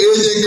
AJK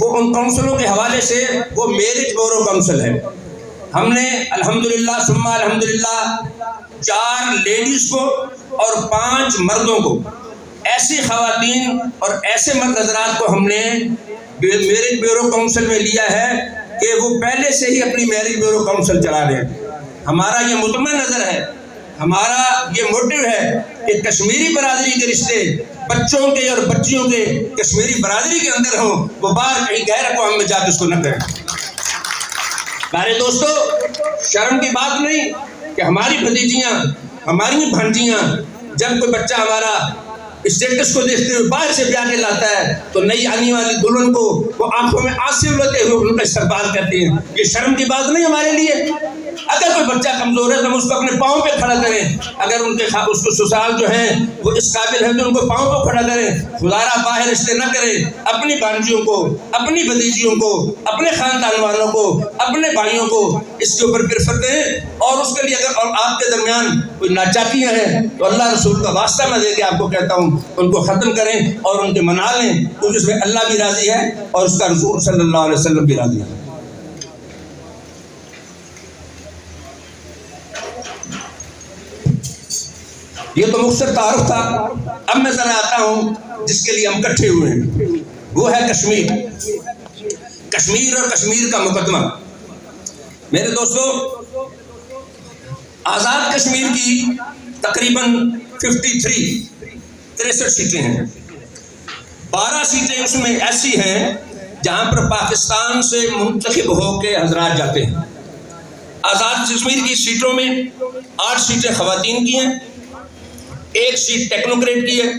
وہ ان کونسلوں کے حوالے سے وہ میرج بیورو کونسل ہے. ہم نے الحمدللہ ثم الحمدللہ 4 لیڈیز کو اور 5 مردوں کو، ایسی خواتین اور ایسے مرد حضرات کو ہم نے میرج بیورو کونسل میں لیا ہے کہ وہ پہلے سے ہی اپنی میرج بیورو کونسل چلا رہے ہیں. ہمارا یہ مطمئن نظر ہے، ہمارا یہ موٹیو ہے کہ کشمیری برادری کے رشتے بچوں کے اور بچیوں کے کشمیری برادری کے اندر ہوں، وہ باہر کہیں غیر اقوام میں جا کے اس کو نہ کریں. میرے دوستو، شرم کی بات نہیں کہ ہماری بھتیجیاں، ہماری بھانجیاں جب کوئی بچہ ہمارا اسٹیٹس کو دیکھتے ہوئے باہر سے بیاہ کے لاتا ہے تو نئی آنے والی دلہن کو وہ آنکھوں میں آنسو لیتے ہوئے ان کا استقبال کرتی ہیں. یہ شرم کی بات نہیں ہمارے لیے. اگر کوئی بچہ کمزور ہے تو ہم اس کو اپنے پاؤں پہ کھڑا کریں. اگر ان کے اس کو سسرال جو ہیں وہ اس قابل ہے تو ان کو پاؤں پہ کھڑا کریں. خدارا باہر رشتے نہ کریں. اپنی بانجیوں کو، اپنی بھتیجیوں کو، اپنے خاندان والوں کو، اپنے بھائیوں کو اس کے اوپر پریفر دیں. اور اس کے لیے اگر اور آپ کے درمیان کوئی ناچاکیاں ہیں تو اللہ رسول کا واسطہ میں دے کے آپ کو کہتا ہوں ان کو ختم کریں اور ان کے منا لیں، کیونکہ اس میں اللہ بھی راضی ہے اور اس کا رسول صلی اللہ علیہ وسلم بھی راضی ہے. یہ تو مختصر تعارف تھا. اب میں ذرا آتا ہوں جس کے لیے ہم اکٹھے ہوئے ہیں، وہ ہے کشمیر. کشمیر اور کشمیر کا مقدمہ. میرے دوستو، آزاد کشمیر کی تقریباً 63 سیٹیں ہیں. 12 سیٹیں اس میں ایسی ہیں جہاں پر پاکستان سے منتخب ہو کے حضرات جاتے ہیں. آزاد کشمیر کی سیٹوں میں 8 سیٹیں خواتین کی ہیں، 1 سیٹ ٹیکنوکریٹ کی ہے،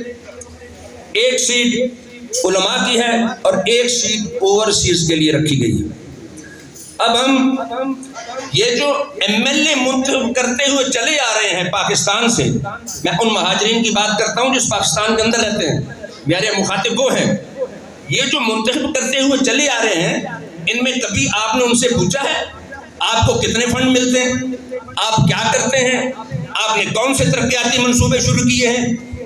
1 سیٹ علماء کی ہے اور 1 سیٹ اوورسیز کے لیے رکھی گئی ہے. اب ہم یہ جو MLA منتخب کرتے ہوئے چلے آ رہے ہیں پاکستان سے، میں ان مہاجرین کی بات کرتا ہوں جو پاکستان کے اندر رہتے ہیں، میرے مخاطب وہ ہیں. یہ جو منتخب کرتے ہوئے چلے آ رہے ہیں، ان میں کبھی آپ نے ان سے پوچھا ہے آپ کو کتنے فنڈ ملتے ہیں، آپ کیا کرتے ہیں، آپ نے کون سے ترقیاتی منصوبے شروع کیے ہیں،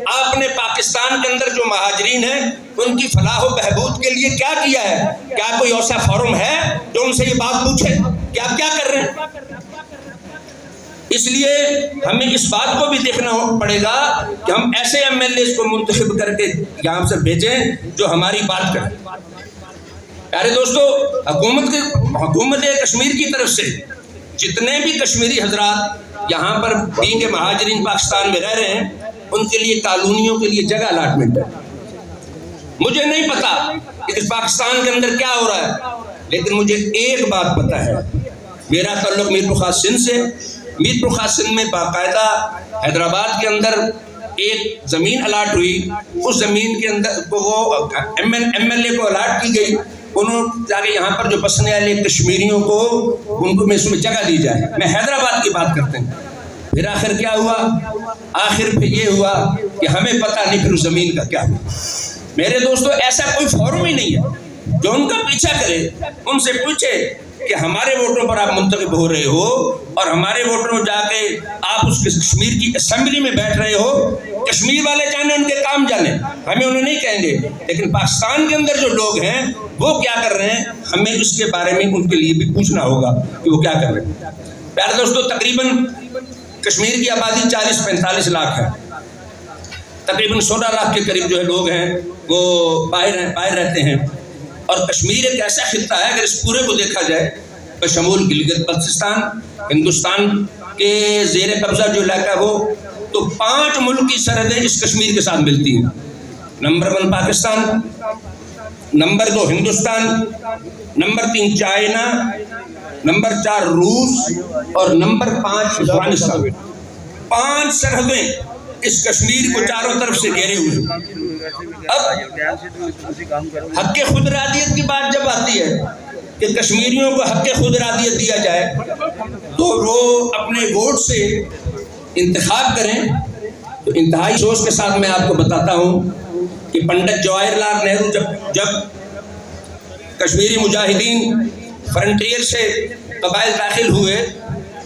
آپ نے پاکستان کے اندر جو مہاجرین ہیں ان کی فلاح و بہبود کے لیے کیا کیا ہے؟ کیا کوئی ایسا فورم ہے جو ان سے یہ بات پوچھے کہ آپ کیا کر رہے ہیں؟ اس لیے ہمیں اس بات کو بھی دیکھنا پڑے گا کہ ہم ایسے MLAs کو منتخب کر کے یہاں سے بھیجیں جو ہماری بات کریں. پیارے دوستو، حکومت کشمیر کی طرف سے جتنے بھی کشمیری حضرات یہاں پر بین کے مہاجرین پاکستان میں رہ رہے ہیں ان کے لیے کالونیوں کے لیے جگہ الاٹمنٹ ہے. مجھے نہیں پتا کہ پاکستان کے اندر کیا ہو رہا ہے، لیکن مجھے ایک بات پتا ہے. میرا تعلق میر پرخاص سندھ سے. میر پرخاص سندھ میں باقاعدہ حیدرآباد کے اندر ایک زمین الاٹ ہوئی. اس زمین کے اندر وہ MLA کو الاٹ کی گئی، انہوں تاکہ یہاں پر جو بسنے والے کشمیریوں کو ان کو اس میں جگہ دی جائے. میں حیدرآباد کی بات کرتے ہیں. پھر آخر کیا ہوا؟ آخر پہ یہ ہوا کہ ہمیں پتہ نہیں پھر اس زمین کا کیا ہوا. میرے دوستو، ایسا کوئی فورم ہی نہیں ہے جو ان کا پیچھا کرے. ان سے پوچھے کہ ہمارے ووٹوں پر آپ منتخب ہو رہے ہو اور ہمارے ووٹوں میں جا کے آپ اس کشمیر کی اسمبلی میں بیٹھ رہے ہو. کشمیر والے جانے، ان کے کام جانے، ہمیں انہیں نہیں کہیں گے. لیکن پاکستان کے اندر جو لوگ ہیں وہ کیا کر رہے ہیں، ہمیں اس کے بارے میں ان کے لیے بھی پوچھنا ہوگا کہ وہ کیا کر رہے ہیں. پیارے دوستو، تقریباً کشمیر کی آبادی 40-45 لاکھ ہے. تقریباً 16 لاکھ کے قریب جو ہے لوگ ہیں وہ باہر رہتے ہیں. اور کشمیر ایک ایسا خطہ ہے، اگر اس پورے کو دیکھا جائے بشمول گلگت بلتستان، ہندوستان کے زیر قبضہ جو علاقہ ہو، تو 5 ملک کی سرحدیں اس کشمیر کے ساتھ ملتی ہیں. Number 1 Pakistan, number 2 Hindustan, number 3 China, number 4 روس اور نمبر 5 افغانستان. 5 سرحدیں اس کشمیر کو چاروں طرف سے گھیرے ہوئے. اب حق خود ارادیت کی بات جب آتی ہے کہ کشمیریوں کو حق خود ارادیت دیا جائے تو وہ اپنے ووٹ سے انتخاب کریں. تو انتہائی سوچ کے ساتھ میں آپ کو بتاتا ہوں کہ پنڈت جواہر لال نہرو جب کشمیری مجاہدین فرنٹیئر سے قبائل داخل ہوئے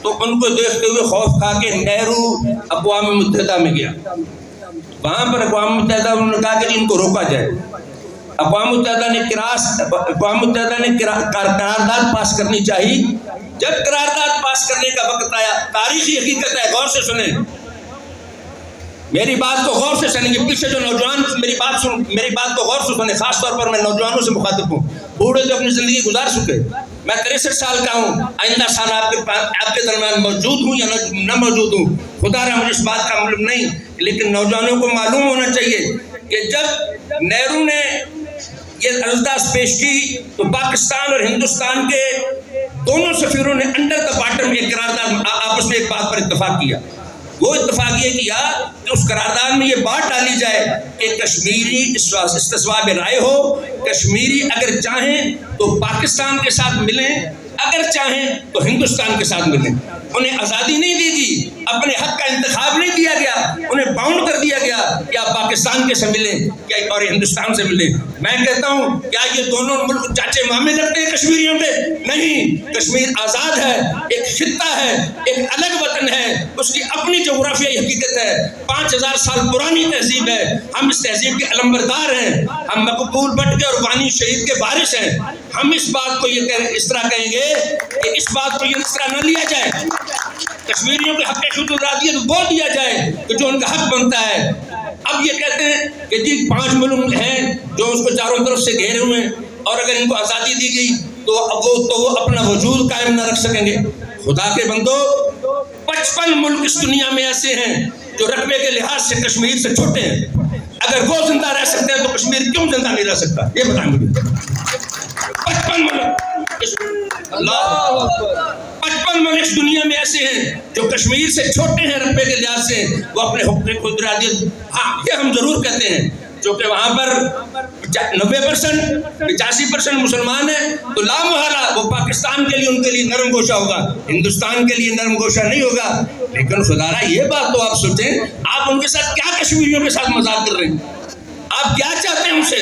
تو ان کو دیکھتے ہوئے خوف کھا کے نہرو اقوام متحدہ میں گیا. وہاں پر اقوام متحدہ انہوں نے کہا کہ ان کو روکا جائے. اقوام متحدہ نے قرارداد پاس کرنی چاہیے. جب قرارداد پاس کرنے کا وقت آیا، تاریخی حقیقت ہے، غور سے سنیں، میری بات کو غور سے سنیں. پیچھے جو نوجوان میری بات کو غور سے سنیں، خاص طور پر میں نوجوانوں سے مخاطب ہوں. بوڑھے تو اپنی زندگی گزار چکے، میں 63 سال کا ہوں. آئندہ سال آپ کے درمیان موجود ہوں یا نہ موجود ہوں، خدا رحم مجھے اس بات کا معلوم نہیں، لیکن نوجوانوں کو معلوم ہونا چاہیے کہ جب نہرو نے یہ عرضداشت پیش کی تو پاکستان اور ہندوستان کے دونوں سفیروں نے انڈر دا باٹم ایک قرارداد آپس میں ایک بات پر اتفاق کیا. وہ اتفاق یہ کیا کہ اس قرارداد میں یہ بات ڈالی جائے کہ کشمیری استصواب رائے ہو، کشمیری اگر چاہیں تو پاکستان کے ساتھ ملیں، اگر چاہیں تو ہندوستان کے ساتھ ملیں. انہیں آزادی نہیں دی گئی، اپنے حق کا انتخاب نہیں دیا گیا، انہیں باؤنڈ کر دیا گیا کہ آپ پاکستان کے سے ملیں اور ہندوستان سے ملیں. میں کہتا ہوں کیا یہ دونوں ملک چاچے مامے لگتے ہیں کشمیریوں کے؟ نہیں. کشمیر آزاد ہے، ایک خطہ ہے، ایک الگ وطن ہے، اس کی اپنی جغرافیائی حقیقت ہے، 5000 سال پرانی تہذیب ہے. ہم اس تہذیب کے علمبردار ہیں، ہم مقبول بٹ کے اور وانی شہید کے وارث ہیں. ہم اس بات کو اس طرح کہیں گے کہ اس بات کو یہ اس طرح نہ لیا جائے، کشمیریوں کے حق خود ارادیت وہ دیا جائے کہ جو ان کا حق بنتا ہے. اب یہ کہتے ہیں کہ جی 5 ملک ہیں جو اس کو چاروں طرف سے گھیرے ہوئے ہیں اور اگر ان کو آزادی دی گئی تو وہ اپنا وجود قائم نہ رکھ سکیں گے. خدا کے بندو، 55 ملک اس دنیا میں ایسے ہیں جو رقبے کے لحاظ سے کشمیر سے چھوٹے ہیں. اگر وہ زندہ رہ سکتے ہیں تو کشمیر کیوں زندہ نہیں رہ سکتا؟ یہ بتائیں مجھے. 55 ملک اللہ 55 ملک اس دنیا میں ایسے ہیں جو کشمیر سے چھوٹے ہیں رقبے کے لحاظ سے، وہ اپنے حقوق خود ارادیت. ہاں یہ ہم ضرور کہتے ہیں چونکہ وہاں پر 90% 85% مسلمان ہیں تو لا محالہ وہ پاکستان کے لیے ان کے لیے نرم گوشہ ہوگا، ہندوستان کے لیے نرم گوشہ نہیں ہوگا. لیکن خدارہ یہ بات تو آپ سوچیں، آپ ان کے ساتھ کیا کشمیریوں کے ساتھ مذاق کر رہے ہیں؟ آپ کیا چاہتے ہیں ان سے؟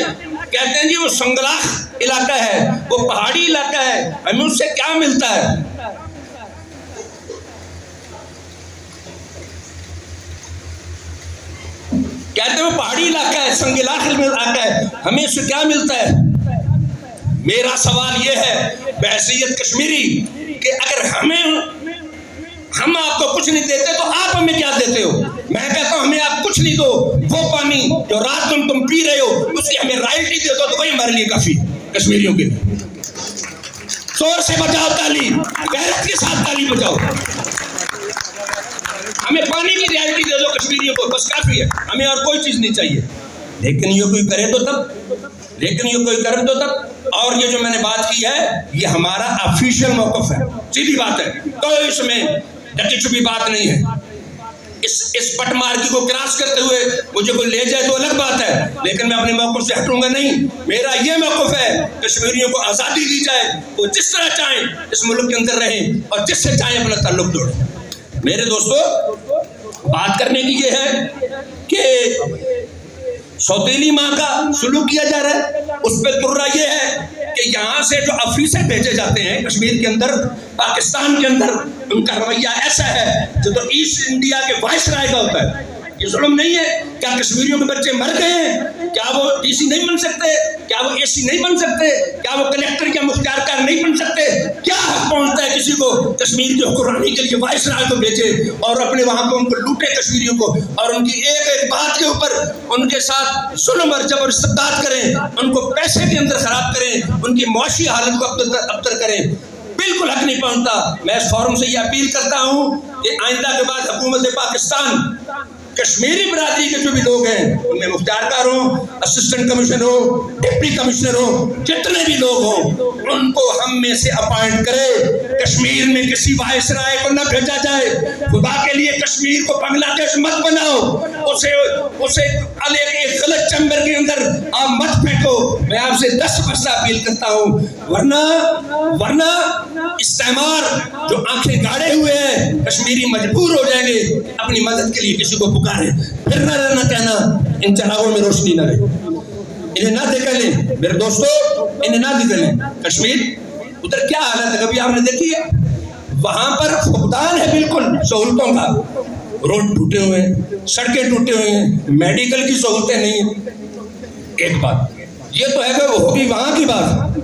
کہتے ہیں جی وہ سنگلاخ علاقہ ہے، وہ پہاڑی علاقہ ہے، ہمیں اس سے کیا ملتا ہے؟ کہتے ہیں وہ پہاڑی علاقہ ہے، سنگلاخ علاقہ ہے، ہمیں اس سے کیا ملتا ہے؟ میرا سوال یہ ہے بحیثیت کشمیری کہ اگر ہم آپ کو کچھ نہیں دیتے تو آپ ہمیں کیا دیتے ہو؟ میں کہتا ہوں ہمیں آپ کچھ نہیں دو، وہ پانی جو رات تم پی رہے ہو اس کی ہمیں رائلٹی دے دو تو وہی ہمارے لیے کافی. کشمیریوں کے لیے زور سے بچاؤ تالی، غیرت کے ساتھ تالی بچاؤ. ہمیں پانی کی رائلٹی دے دو کشمیریوں کو، بس کافی ہے، ہمیں اور کوئی چیز نہیں چاہیے. لیکن یہ کوئی کرے تو تب. اور یہ جو میں نے بات کی ہے یہ ہمارا آفیشیل موقف ہے، سیدھی بات ہے، کوئی اس میں ڈکی چھپی بات نہیں ہے. اس پٹ مارکی کو کراس کرتے ہوئے مجھے کوئی لے جائے تو الگ بات ہے، لیکن میں اپنے موقف سے ہٹوں گا نہیں. میرا یہ موقف ہے کشمیریوں کو آزادی دی جائے، وہ جس طرح چاہیں اس ملک کے اندر رہیں اور جس سے چاہیں اپنا تعلق جوڑیں. میرے دوستو، بات کرنے کی یہ ہے کہ سوتیلی ماں کا سلوک کیا جا رہا ہے، اس پہ ترا یہ ہے کہ یہاں سے جو افیسر بھیجے جاتے ہیں کشمیر کے اندر، پاکستان کے اندر، ان کا رویہ ایسا ہے جو تو ایسٹ انڈیا کے وائس رائے کا ہوتا ہے. یہ ظلم نہیں ہے؟ کیا کشمیریوں کے بچے مر گئے ہیں؟ کیا وہ ڈی سی نہیں بن سکتے؟ کیا وہ اے سی نہیں بن سکتے؟ کیا وہ کلیکٹر یا مختار کار نہیں بن سکتے؟ کیا حق پہنچتا ہے کسی کو کشمیر کی حکمرانی کے لیے وائس رائے کو بھیجے اور اپنے وہاں پہ ان کو لوٹے کشمیریوں کو، اور ان کی ایک ایک بات کے اوپر ان کے ساتھ ظلم اور جبر استبداد کریں، ان کو پیسے کے اندر خراب کریں، ان کی معاشی حالت کو ابتر کریں؟ بالکل حق نہیں پہنچتا. میں اس فورم سے یہ اپیل کرتا ہوں کہ آئندہ کے بعد حکومت پاکستان کشمیری برادری کے جو بھی لوگ ہیں ان میں مختار کار ہوں، اسسٹنٹ کمشنر ہو، ڈپٹی کمشنر ہو، جتنے بھی لوگ ہوں ان کو ہم میں سے اپائنٹ کرے. کشمیر میں کسی وائس رائے کو نہ بھیجا جائے. خدا کے لیے کشمیر کو بنگلہ دیش مت بناؤ، اسے ایک غلط چیمبر کے اندر آپ مت پھینکو. میں آپ سے 10 برسہ اپیل کرتا ہوں، ورنہ استعمار جو آنکھیں گاڑے ہوئے ہیں کشمیری مجبور ہو جائیں گے اپنی مدد کے لیے کسی کو پکارے. پھر نہ رہنا کہنا ان چراغوں میں روشنی نہ رہے. انہیں نہ دیکھ لیں میرے دوستو، انہیں نہ دیکھ لیں. کشمیر ادھر کیا حالت ہے کبھی آپ نے دیکھی ہے؟ وہاں پر فقدان ہے بالکل سہولتوں کا. روڈ ٹوٹے ہوئے ہیں، سڑکیں ٹوٹے ہوئے ہیں، میڈیکل کی سہولتیں نہیں ہیں. ایک بات یہ تو ہے کہ وہ ہوگی وہاں کی بات.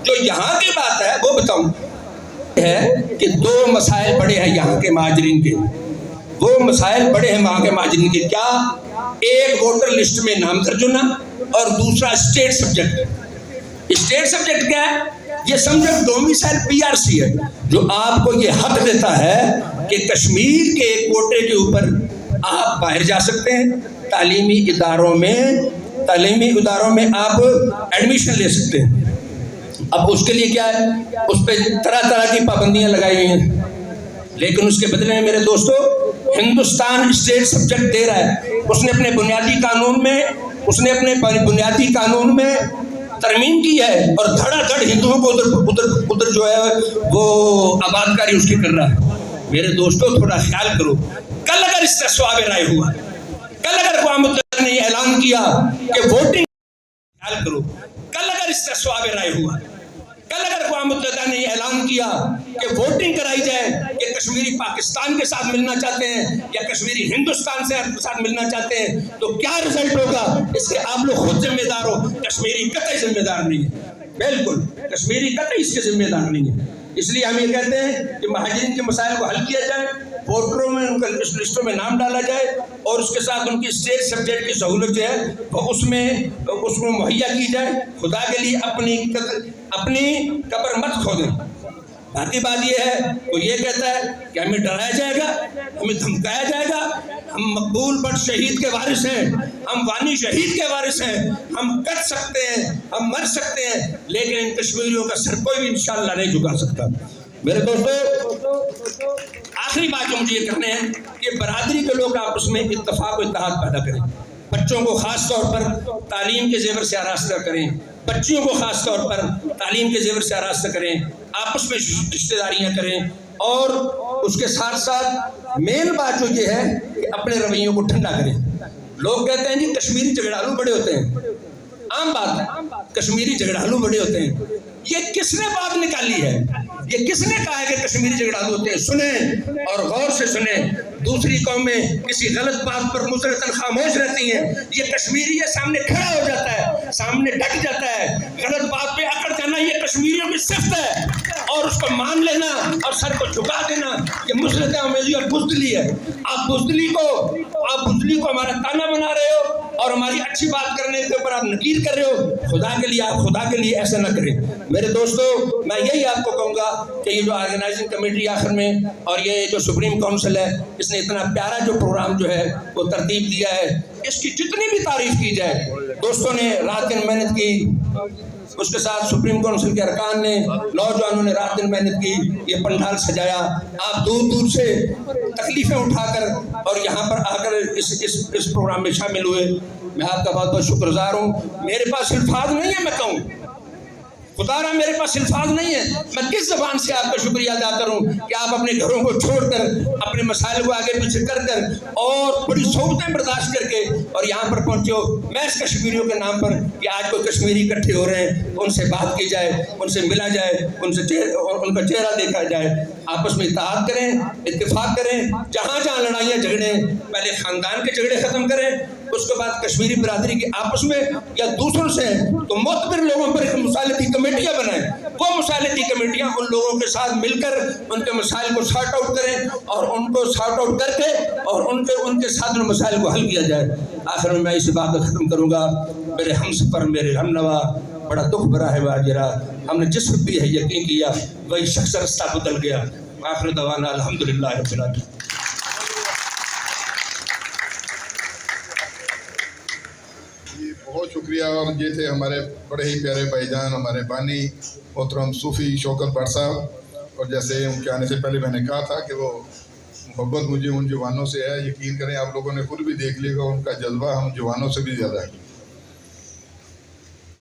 جو یہاں کی بات ہے وہ بتاؤں ہے کہ دو مسائل بڑے ہیں یہاں کے مہاجرین کے. وہ مسائل بڑے ہیں وہاں کے مہاجرین کے. کیا؟ ایک ووٹر لسٹ میں نام درج ہونا اور دوسرا اسٹیٹ سبجیکٹ. اسٹیٹ سبجیکٹ کیا ہے؟ یہ سمجھو ڈومیسائل پی آر سی ہے جو آپ کو یہ حق دیتا ہے کہ کشمیر کے ایک کوٹے کے اوپر آپ باہر جا سکتے ہیں. تعلیمی اداروں میں آپ ایڈمیشن لے سکتے ہیں. اب اس کے لیے کیا ہے؟ اس پہ طرح طرح کی پابندیاں لگائی ہوئی ہیں. لیکن اس کے بدلے میں میرے دوستو ہندوستان اسٹیٹ سبجیکٹ دے رہا ہے. اس نے اپنے بنیادی قانون میں ترمیم کی ہے اور دھڑا دھڑ ہندوؤں کو ادھر جو ہے وہ آباد کاری اس کی کر رہا ہے. میرے دوستو تھوڑا خیال کرو. کل اگر استصواب رائے ہوا، کل اگر اقوام متحدہ نے یہ اعلان کیا کہ ووٹنگ، خیال کرو، کل اگر استصواب رائے ہوا، کل اگر اقوام متحدہ نے یہ اعلان کیا کہ ووٹنگ کرائی جائے کہ کشمیری پاکستان کے ساتھ ملنا چاہتے ہیں یا کشمیری ہندوستان سے ساتھ ملنا چاہتے ہیں تو کیا رزلٹ ہوگا؟ اس کے آپ لوگ خود ذمہ دار ہو. کشمیری قطعی ذمہ دار نہیں ہے. بالکل کشمیری قطعی اس کے ذمہ دار نہیں ہے. اس لیے ہم یہ کہتے ہیں کہ مہاجرین کے مسائل کو حل کیا جائے، ووٹروں میں ان کا لسٹوں میں نام ڈالا جائے اور اس کے ساتھ ان کی اسٹیٹ سبجیکٹ کی سہولت جو ہے وہ اس میں مہیا کی جائے. خدا کے لیے اپنی قبر مت کھودیں. باقی بات یہ ہے وہ یہ کہتا ہے کہ ہمیں ڈرایا جائے گا، ہمیں دھمکایا جائے گا. ہم مقبول بٹ شہید کے وارث ہیں، ہم وانی شہید کے وارث ہیں. ہم کٹ سکتے ہیں، ہم مر سکتے ہیں، لیکن ان کشمیریوں کا سر کوئی بھی انشاءاللہ نہیں جھکا سکتا. میرے دوستو آخری بات جو مجھے یہ کرنے ہیں کہ برادری کے لوگ آپس میں اتفاق و اتحاد پیدا کریں. بچوں کو خاص طور پر تعلیم کے زیور سے آراستہ کریں، بچیوں کو خاص طور پر تعلیم کے زیور سے آراستہ کریں، آپس میں رشتہ داریاں کریں. اور اس کے ساتھ ساتھ مین بات جو یہ ہے کہ اپنے رویوں کو ٹھنڈا کریں. لوگ کہتے ہیں جی کشمیری جھگڑالو بڑے ہوتے ہیں. عام بات ہے، کشمیری جھگڑالو بڑے ہوتے ہیں. یہ کس نے بات نکالی ہے؟ یہ کس نے کہا ہے کہ کشمیری جھگڑالو ہوتے ہیں؟ سنیں اور غور سے سنیں. دوسری قومیں کسی غلط بات پر مسلسل خاموش رہتی ہیں. یہ کشمیری یہ سامنے کھڑا ہو جاتا ہے، سامنے ڈٹ جاتا ہے. غلط بات پہ اکڑ جانا یہ کشمیریوں کی صفت ہے اور اس کو مان لینا اور سر کو جھکا دینا یہ مسلط امیزی اور بزدلی ہے. آپ بزدلی کو ہمارا تانا بنا رہے ہو اور ہماری اچھی بات کرنے کے اوپر آپ نکیر کر رہے ہو. خدا کے لیے ایسا نہ کریں. میرے دوستو میں یہی آپ کو کہوں گا کہ یہ جو آرگنائزنگ کمیٹی آخر میں اور یہ جو سپریم کونسل ہے اس نے اتنا پیارا جو پروگرام جو ہے وہ ترتیب دیا ہے، اس کی جتنی بھی تعریف کی جائے. دوستوں نے رات دن محنت کی، اس کے ساتھ سپریم کونسل کے ارکان نے، نوجوانوں نے رات دن محنت کی، یہ پنڈال سجایا. آپ دور دور سے تکلیفیں اٹھا کر اور یہاں پر آ کر اس پروگرام میں شامل ہوئے. میں آپ کا بہت بہت شکر گزار ہوں. میرے پاس الفاظ نہیں ہے، میں کہوں خدا رہا میرے پاس الفاظ نہیں ہے. میں کس زبان سے آپ کا شکریہ ادا کروں کہ آپ اپنے گھروں کو چھوڑ کر، اپنے مسائل کو آگے پیچھے کر اور بڑی صعوبتیں برداشت کر کے اور یہاں پر پہنچے ہو. میں اس کشمیریوں کے نام پر کہ آج کوئی کشمیری اکٹھے ہو رہے ہیں، ان سے بات کی جائے، ان سے ملا جائے، ان کا چہرہ دیکھا جائے. آپس میں اتحاد کریں، اتفاق کریں. جہاں جہاں لڑائیاں جھگڑے پہلے خاندان کے جھگڑے ختم کریں، اس کے بعد کشمیری برادری کے آپس میں یا دوسروں سے تو معتبر لوگوں پر ایک مصالحتی کمیٹیاں بنائیں. وہ مصالحتی کمیٹیاں ان لوگوں کے ساتھ مل کر ان کے مسائل کو سارٹ آؤٹ کریں اور ان کو سارٹ آؤٹ کر کے اور ان کے ساتھ مسائل کو حل کیا جائے. آخر میں اسی بات کو ختم کروں گا. میرے ہم سفر، میرے ہم نوا، بڑا دکھ بھرا ہے واجرہ. ہم نے جس وقت بھی ہے یقین کیا وہی شخص رستہ بدل گیا. آخر دعوانا الحمدللہ رب العالمین. بہت شکریہ. اور یہ تھے ہمارے بڑے ہی پیارے بھائی جان، ہمارے بانی محترم صوفی شوکت بٹ صاحب. اور جیسے ان کے آنے سے پہلے میں نے کہا تھا کہ وہ محبت مجھے ان جوانوں سے ہے. یقین کریں آپ لوگوں نے خود بھی دیکھ لیا ان کا جذبہ ہم جوانوں سے بھی زیادہ ہے.